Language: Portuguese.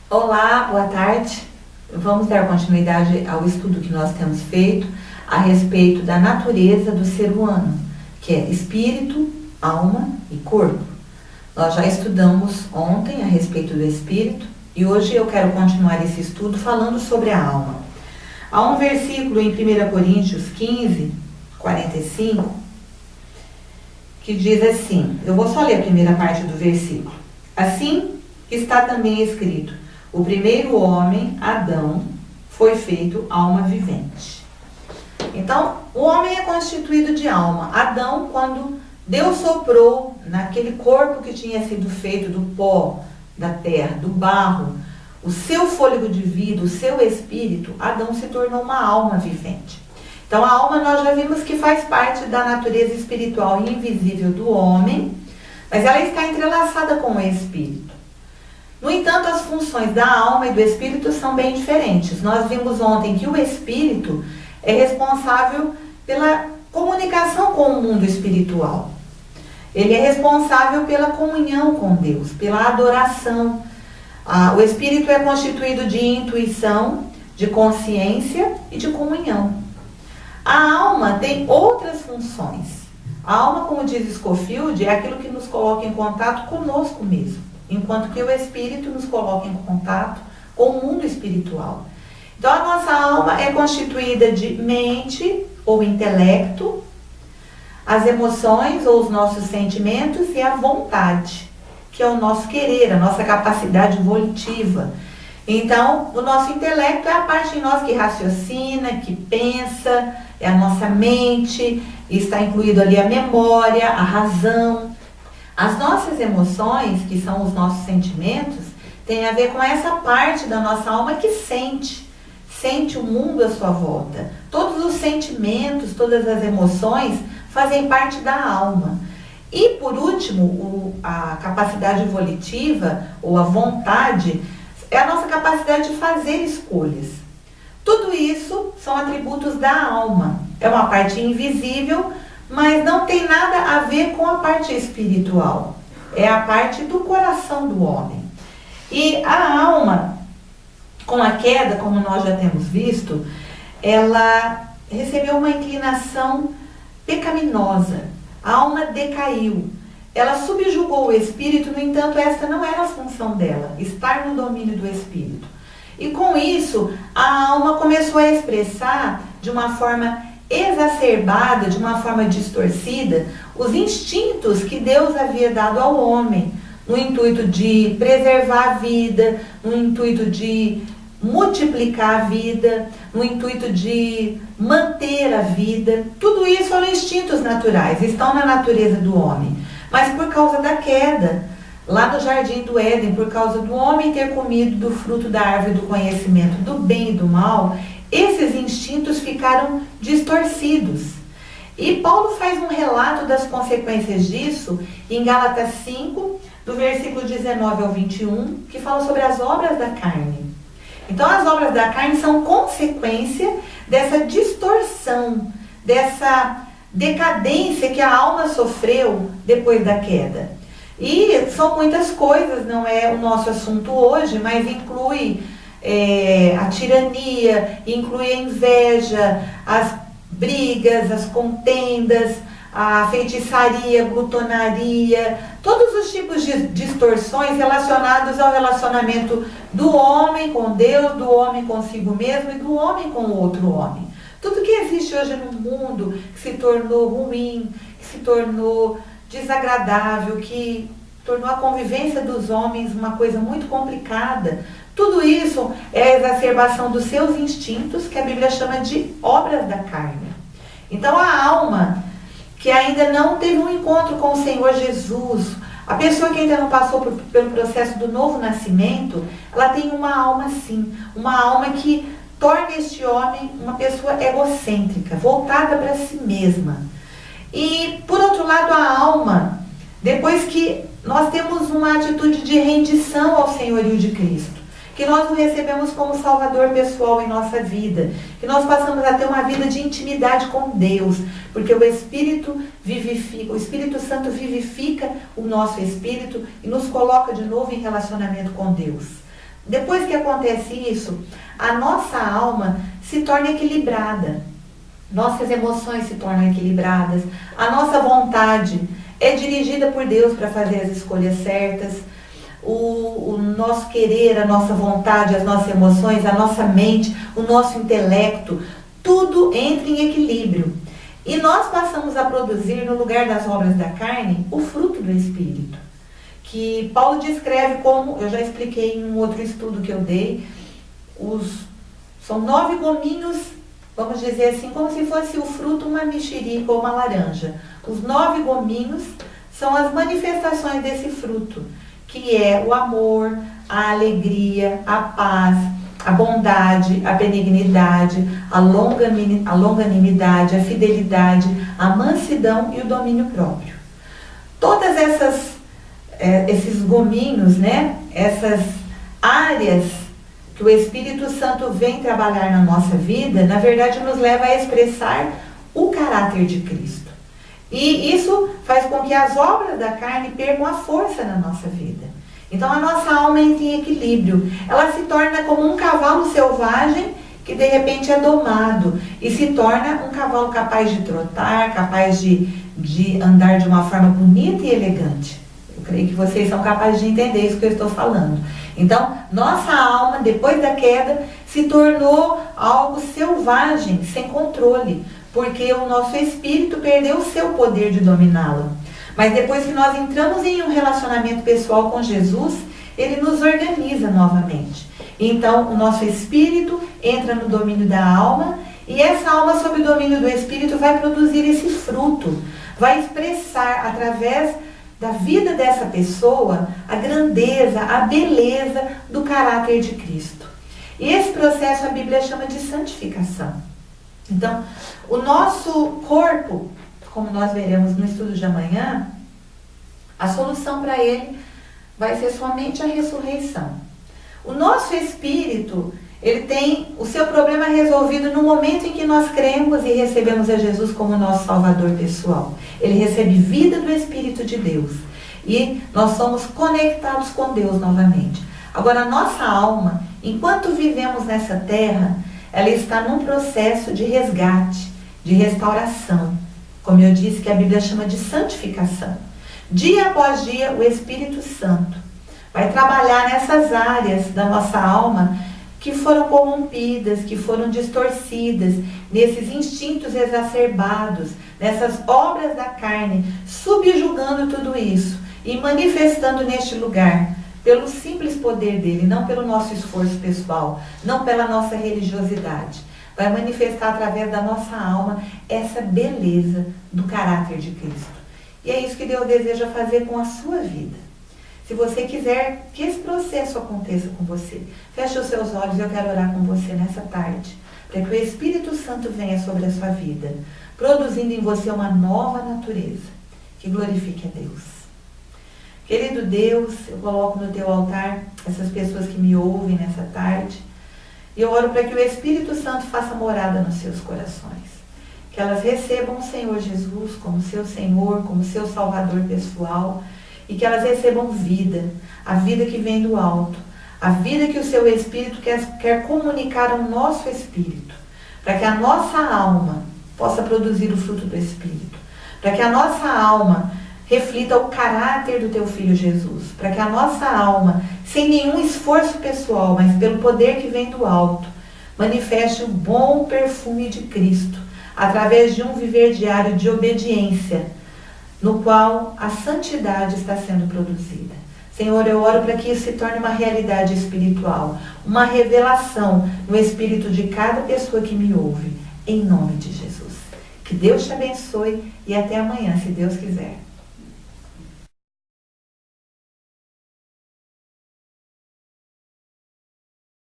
Olá, boa tarde. Vamos dar continuidade ao estudo que nós temos feito a respeito da natureza do ser humano, que é espírito, alma e corpo. Nós já estudamos ontem a respeito do espírito e hoje eu quero continuar esse estudo falando sobre a alma. Há um versículo em 1 Coríntios 15, 45, que diz assim, eu vou só ler a primeira parte do versículo. Assim está também escrito: o primeiro homem, Adão, foi feito alma vivente. Então, o homem é constituído de alma. Adão, quando Deus soprou naquele corpo que tinha sido feito do pó, da terra, do barro, o seu fôlego de vida, o seu espírito, Adão se tornou uma alma vivente. Então, a alma nós já vimos que faz parte da natureza espiritual e invisível do homem, mas ela está entrelaçada com o espírito. No entanto, as funções da alma e do espírito são bem diferentes. Nós vimos ontem que o espírito é responsável pela comunicação com o mundo espiritual. Ele é responsável pela comunhão com Deus, pela adoração. O espírito é constituído de intuição, de consciência e de comunhão. A alma tem outras funções. A alma, como diz Scofield, é aquilo que nos coloca em contato conosco mesmo, enquanto que o espírito nos coloca em contato com o mundo espiritual. Então, a nossa alma é constituída de mente ou intelecto, as emoções ou os nossos sentimentos e a vontade, que é o nosso querer, a nossa capacidade volitiva. Então, o nosso intelecto é a parte em nós que raciocina, que pensa, é a nossa mente, está incluído ali a memória, a razão. As nossas emoções, que são os nossos sentimentos, têm a ver com essa parte da nossa alma que sente o mundo à sua volta. Todos os sentimentos, todas as emoções fazem parte da alma. E, por último, a capacidade volitiva, ou a vontade, é a nossa capacidade de fazer escolhas. Tudo isso são atributos da alma. É uma parte invisível, mas não tem nada a ver com a parte espiritual. É a parte do coração do homem. E a alma, com a queda, como nós já temos visto, ela recebeu uma inclinação pecaminosa. A alma decaiu. Ela subjugou o espírito, no entanto, esta não era a função dela, estar no domínio do espírito. E com isso, a alma começou a expressar de uma forma exacerbada, de uma forma distorcida, os instintos que Deus havia dado ao homem, no intuito de preservar a vida, no intuito de multiplicar a vida, no intuito de manter a vida. Tudo isso são instintos naturais, estão na natureza do homem. Mas por causa da queda, lá no Jardim do Éden, por causa do homem ter comido do fruto da árvore do conhecimento do bem e do mal, esses instintos ficaram distorcidos. E Paulo faz um relato das consequências disso em Gálatas 5, do versículo 19 ao 21, que fala sobre as obras da carne. Então, as obras da carne são consequência dessa distorção, dessa decadência que a alma sofreu depois da queda. E são muitas coisas, não é o nosso assunto hoje, mas inclui a tirania, inclui a inveja, as brigas, as contendas, a feitiçaria, a glutonaria, todos os tipos de distorções relacionados ao relacionamento do homem com Deus, do homem consigo mesmo e do homem com o outro homem. Tudo que existe hoje no mundo que se tornou ruim, que se tornou desagradável, que tornou a convivência dos homens uma coisa muito complicada, tudo isso é a exacerbação dos seus instintos, que a Bíblia chama de obras da carne. Então a alma que ainda não teve um encontro com o Senhor Jesus, a pessoa que ainda não passou pelo processo do novo nascimento, ela tem uma alma assim, uma alma que torna este homem uma pessoa egocêntrica, voltada para si mesma. E, por outro lado, a alma, depois que nós temos uma atitude de rendição ao senhorio de Cristo, que nós o recebemos como Salvador pessoal em nossa vida, que nós passamos a ter uma vida de intimidade com Deus, porque o Espírito vivifica, o Espírito Santo vivifica o nosso espírito e nos coloca de novo em relacionamento com Deus. depois que acontece isso, a nossa alma se torna equilibrada. Nossas emoções se tornam equilibradas. A nossa vontade é dirigida por Deus para fazer as escolhas certas. O nosso querer, a nossa vontade, as nossas emoções, a nossa mente, o nosso intelecto, tudo entra em equilíbrio. E nós passamos a produzir, no lugar das obras da carne, o fruto do Espírito. Que Paulo descreve como, eu já expliquei em um outro estudo que eu dei, são 9 gominhos, vamos dizer assim, como se fosse o fruto, uma mexerica ou uma laranja. Os 9 gominhos são as manifestações desse fruto, que é o amor, a alegria, a paz, a bondade, a benignidade, a longanimidade, a fidelidade, a mansidão e o domínio próprio. Todas esses gominhos, né, essas áreas que o Espírito Santo vem trabalhar na nossa vida, na verdade nos leva a expressar o caráter de Cristo. E isso faz com que as obras da carne percam a força na nossa vida. Então a nossa alma entra em equilíbrio. Ela se torna como um cavalo selvagem que de repente é domado e se torna um cavalo capaz de trotar, capaz de andar de uma forma bonita e elegante. Eu creio que vocês são capazes de entender isso que eu estou falando. Então, nossa alma, depois da queda, se tornou algo selvagem, sem controle, porque o nosso espírito perdeu o seu poder de dominá-la. Mas depois que nós entramos em um relacionamento pessoal com Jesus, Ele nos organiza novamente. Então, o nosso espírito entra no domínio da alma, e essa alma, sob o domínio do espírito, vai produzir esse fruto, vai expressar através da vida dessa pessoa a grandeza, a beleza do caráter de Cristo. E esse processo a Bíblia chama de santificação. Então, o nosso corpo, como nós veremos no estudo de amanhã, a solução para ele vai ser somente a ressurreição. O nosso espírito, ele tem o seu problema resolvido no momento em que nós cremos e recebemos a Jesus como nosso Salvador pessoal. Ele recebe vida do Espírito de Deus. E nós somos conectados com Deus novamente. Agora, a nossa alma, enquanto vivemos nessa terra, ela está num processo de resgate, de restauração. Como eu disse, que a Bíblia chama de santificação. Dia após dia, o Espírito Santo vai trabalhar nessas áreas da nossa alma que foram corrompidas, que foram distorcidas, nesses instintos exacerbados, nessas obras da carne, subjugando tudo isso e manifestando neste lugar, pelo simples poder dele, não pelo nosso esforço pessoal, não pela nossa religiosidade. Vai manifestar através da nossa alma essa beleza do caráter de Cristo. E é isso que Deus deseja fazer com a sua vida. Se você quiser que esse processo aconteça com você, feche os seus olhos, eu quero orar com você nessa tarde, para que o Espírito Santo venha sobre a sua vida, produzindo em você uma nova natureza, que glorifique a Deus. Querido Deus, eu coloco no teu altar essas pessoas que me ouvem nessa tarde, e eu oro para que o Espírito Santo faça morada nos seus corações. Que elas recebam o Senhor Jesus como seu Senhor, como seu Salvador pessoal, e que elas recebam vida, a vida que vem do alto, a vida que o seu Espírito quer comunicar ao nosso Espírito, para que a nossa alma possa produzir o fruto do Espírito, para que a nossa alma reflita o caráter do teu Filho Jesus, para que a nossa alma, sem nenhum esforço pessoal, mas pelo poder que vem do alto, manifeste o bom perfume de Cristo, através de um viver diário de obediência, no qual a santidade está sendo produzida. Senhor, eu oro para que isso se torne uma realidade espiritual, uma revelação no espírito de cada pessoa que me ouve, em nome de Jesus. Que Deus te abençoe e até amanhã, se Deus quiser.